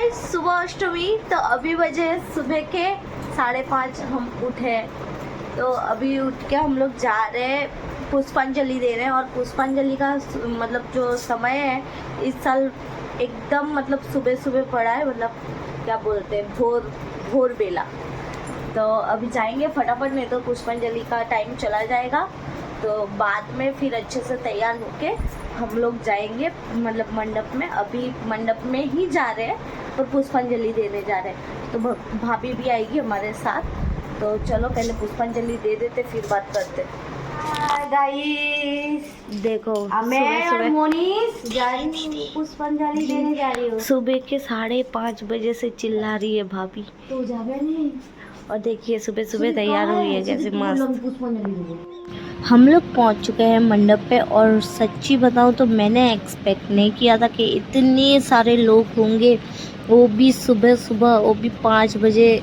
Guys, सुबह अष्टमी। तो अभी बजे सुबह के 5:30 हम उठे। तो अभी उठ के हम लोग जा रहे हैं, पुष्पांजलि दे रहे हैं। और पुष्पांजलि का मतलब जो समय है इस साल एकदम मतलब सुबह सुबह पड़ा है, मतलब क्या बोलते हैं, भोर बेला। तो अभी जाएंगे फटाफट, नहीं तो पुष्पांजलि का टाइम चला जाएगा। तो बाद में फिर अच्छे से तैयार होके हम लोग जाएंगे मतलब मंडप में। अभी मंडप में ही जा रहे हैं और पुष्पांजलि देने जा रहे हैं। तो भाभी भी आएगी हमारे साथ। तो चलो पहले पुष्पांजलि दे देते, फिर बात करते। गाइस देखो मैं और मोनीश जा रही हूँ, पुष्पांजलि देने जा रही हूँ। सुबह के 5:30 बजे से चिल्ला रही है भाभी। तो जावे नहीं। और देखिए सुबह सुबह तैयार हुई है कैसे मस्त। पुष्पांजलि हम लोग पहुंच चुके हैं मंडप पे। और सच्ची बताऊं तो मैंने एक्सपेक्ट नहीं किया था कि इतने सारे लोग होंगे, वो भी सुबह सुबह, वो भी 5 बजे।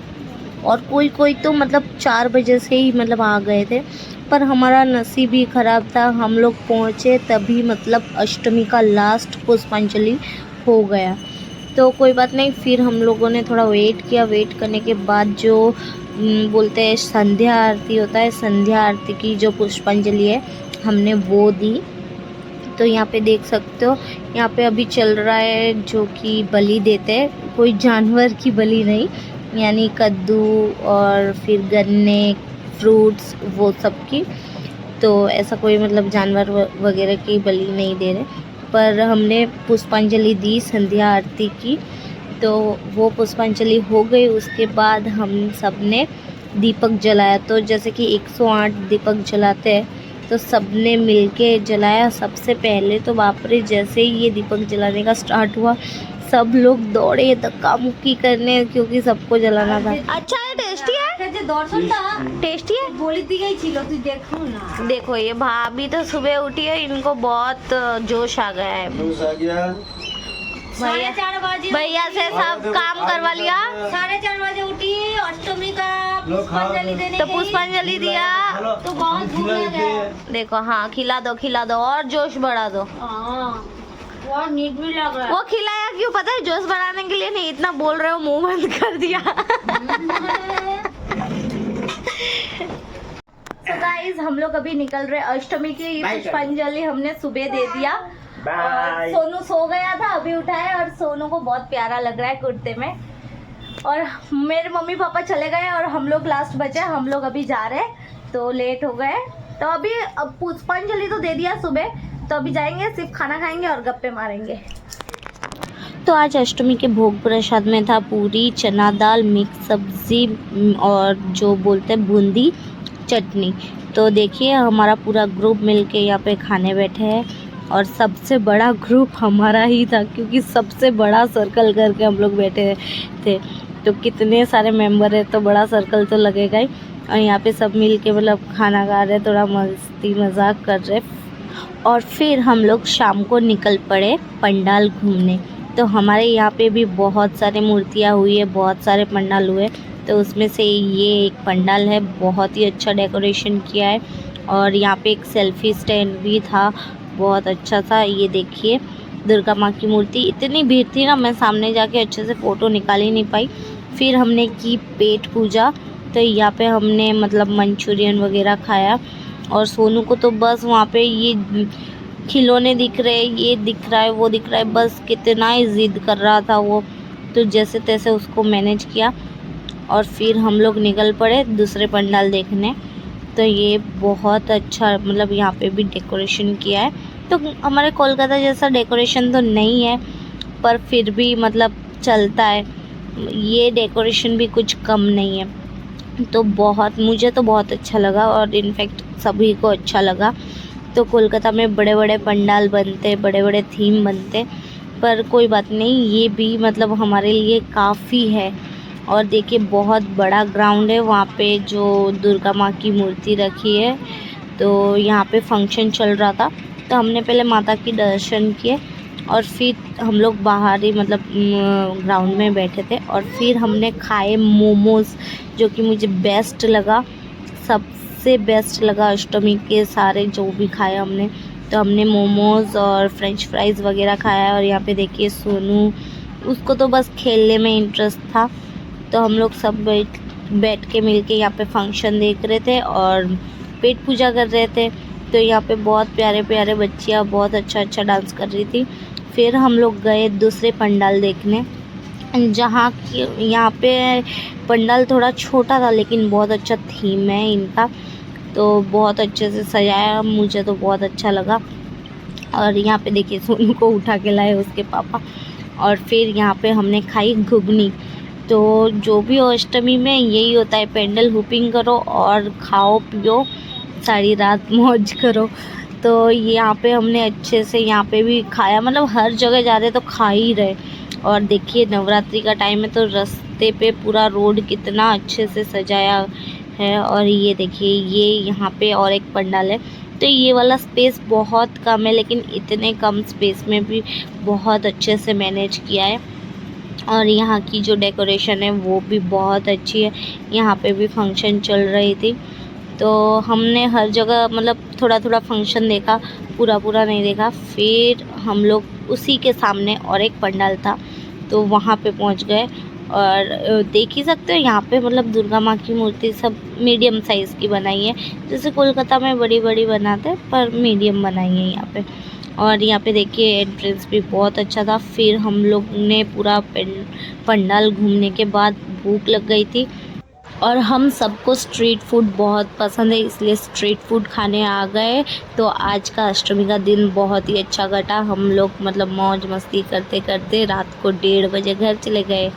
और कोई कोई तो मतलब 4 बजे से ही मतलब आ गए थे। पर हमारा नसीब ही ख़राब था, हम लोग पहुँचे तभी मतलब अष्टमी का लास्ट पुष्पांजलि हो गया। तो कोई बात नहीं, फिर हम लोगों ने थोड़ा वेट किया। वेट करने के बाद जो बोलते हैं संध्या आरती होता है, संध्या आरती की जो पुष्पांजलि है हमने वो दी। तो यहाँ पे देख सकते हो, यहाँ पे अभी चल रहा है जो कि बलि देते हैं, कोई जानवर की बलि नहीं, यानी कद्दू और फिर गन्ने, फ्रूट्स, वो सब की। तो ऐसा कोई मतलब जानवर वगैरह की बलि नहीं दे रहे, पर हमने पुष्पांजलि दी संध्या आरती की। तो वो पुष्पांजलि हो गई। उसके बाद हम सब ने दीपक जलाया। तो जैसे कि 108 दीपक जलाते हैं, तो सब ने मिल के जलाया। सबसे पहले तो बाप रे, जैसे ही ये दीपक जलाने का स्टार्ट हुआ सब लोग दौड़े धक्का मुक्की करने, क्योंकि सबको जलाना था। अच्छा है, टेस्टी है, टेस्टी है। बोली दी गई छिलो, तू देखो ना। देखो ये भाभी तो सुबह उठी है, इनको बहुत जोश आ गया है। भैया 4:30 बजे भैया से सब काम करवा लिया। 4:30 बजे उठी, अष्टमी का पुष्पांजलि देने तो गई। पुष्पांजलि दिया तो बहुत भूख लगा। देखो। हाँ, खिला दो और जोश बढ़ा दो। बहुत नीट भी लग रहा वो खिलाया क्यों पता है? जोश बढ़ाने के लिए नहीं, इतना बोल रहे हो मुंह बंद कर दिया। तो गाइस, हम लोग अभी निकल रहे। अष्टमी की पुष्पांजलि हमने सुबह दे दिया। और सोनू सो गया था, अभी उठा है। और सोनू को बहुत प्यारा लग रहा है कुर्ते में। और मेरे मम्मी पापा चले गए और हम लोग लास्ट बचे। हम लोग अभी जा रहे हैं, तो लेट हो गए। तो अभी अब पुष्पांजलि तो दे दिया सुबह, तो अभी जाएंगे, सिर्फ खाना खाएंगे और गप्पे मारेंगे। तो आज अष्टमी के भोग प्रसाद में था पूरी, चना दाल, मिक्स सब्जी और जो बोलते हैं बूंदी चटनी। तो देखिए हमारा पूरा ग्रुप मिलके यहाँ पे खाने बैठे हैं। और सबसे बड़ा ग्रुप हमारा ही था, क्योंकि सबसे बड़ा सर्कल करके हम लोग बैठे थे। तो कितने सारे मेंबर है, तो बड़ा सर्कल तो लगेगा ही। और यहाँ पे सब मिल के मतलब खाना खा रहे, थोड़ा मस्ती मजाक कर रहे। और फिर हम लोग शाम को निकल पड़े पंडाल घूमने। तो हमारे यहाँ पे भी बहुत सारे मूर्तियाँ हुई है, बहुत सारे पंडाल हुए। तो उसमें से ये एक पंडाल है, बहुत ही अच्छा डेकोरेशन किया है। और यहाँ पे एक सेल्फी स्टैंड भी था, बहुत अच्छा था। ये देखिए दुर्गा माँ की मूर्ति। इतनी भीड़ थी ना, मैं सामने जाके अच्छे से फ़ोटो निकाल ही नहीं पाई। फिर हमने की पेट पूजा। तो यहाँ पे हमने मतलब मंचूरियन वगैरह खाया। और सोनू को तो बस वहाँ पे ये खिलौने दिख रहे, ये दिख रहा है, वो दिख रहा है, बस कितना ही ज़िद कर रहा था वो। तो जैसे तैसे उसको मैनेज किया। और फिर हम लोग निकल पड़े दूसरे पंडाल देखने। तो ये बहुत अच्छा मतलब यहाँ पे भी डेकोरेशन किया है। तो हमारे कोलकाता जैसा डेकोरेशन तो नहीं है, पर फिर भी मतलब चलता है। ये डेकोरेशन भी कुछ कम नहीं है। तो मुझे तो बहुत अच्छा लगा, और इनफैक्ट सभी को अच्छा लगा। तो कोलकाता में बड़े बड़े पंडाल बनते, बड़े बड़े थीम बनते, पर कोई बात नहीं, ये भी मतलब हमारे लिए काफ़ी है। और देखिए बहुत बड़ा ग्राउंड है, वहाँ पे जो दुर्गा माँ की मूर्ति रखी है। तो यहाँ पे फंक्शन चल रहा था, तो हमने पहले माता की दर्शन किए और फिर हम लोग बाहर ही मतलब ग्राउंड में बैठे थे। और फिर हमने खाए मोमोज़, जो कि मुझे बेस्ट लगा, सबसे बेस्ट लगा अष्टमी के सारे जो भी खाए हमने। तो हमने मोमोज़ और फ्रेंच फ्राइज़ वगैरह खाया। और यहाँ पे देखिए सोनू उसको तो बस खेलने में इंटरेस्ट था। तो हम लोग सब बैठ के मिल के यहाँ पे फंक्शन देख रहे थे और पेट पूजा कर रहे थे। तो यहाँ पे बहुत प्यारे प्यारे बच्चियाँ बहुत अच्छा डांस कर रही थी। फिर हम लोग गए दूसरे पंडाल देखने, जहाँ यहाँ पे पंडाल थोड़ा छोटा था लेकिन बहुत अच्छा थीम है इनका, तो बहुत अच्छे से सजाया, मुझे तो बहुत अच्छा लगा। और यहाँ पे देखिए सोनू को उठा के लाए उसके पापा। और फिर यहाँ पे हमने खाई घुगनी। तो जो भी अष्टमी में यही होता है, पेंडल हुपिंग करो और खाओ पियो, सारी रात मौज करो। तो यहाँ पे हमने अच्छे से यहाँ पे भी खाया, मतलब हर जगह जा रहे तो खा ही रहे। और देखिए नवरात्रि का टाइम है तो रास्ते पे पूरा रोड कितना अच्छे से सजाया है। और ये देखिए ये यहाँ पे और एक पंडाल है। तो ये वाला स्पेस बहुत कम है, लेकिन इतने कम स्पेस में भी बहुत अच्छे से मैनेज किया है। और यहाँ की जो डेकोरेशन है वो भी बहुत अच्छी है। यहाँ पे भी फंक्शन चल रही थी, तो हमने हर जगह मतलब थोड़ा थोड़ा फंक्शन देखा, पूरा नहीं देखा। फिर हम लोग उसी के सामने और एक पंडाल था तो वहाँ पे पहुँच गए। और देख ही सकते हो यहाँ पे मतलब दुर्गा माँ की मूर्ति सब मीडियम साइज़ की बनाई है, जैसे कोलकाता में बड़ी बड़ी बनाते हैं पर मीडियम बनाई है यहाँ पे। और यहाँ पे देखिए एंट्रेंस भी बहुत अच्छा था। फिर हम लोग ने पूरा पंडाल घूमने के बाद भूख लग गई थी और हम सबको स्ट्रीट फूड बहुत पसंद है, इसलिए स्ट्रीट फूड खाने आ गए। तो आज का अष्टमी का दिन बहुत ही अच्छा कटा। हम लोग मतलब मौज मस्ती करते करते रात को 1:30 बजे घर चले गए।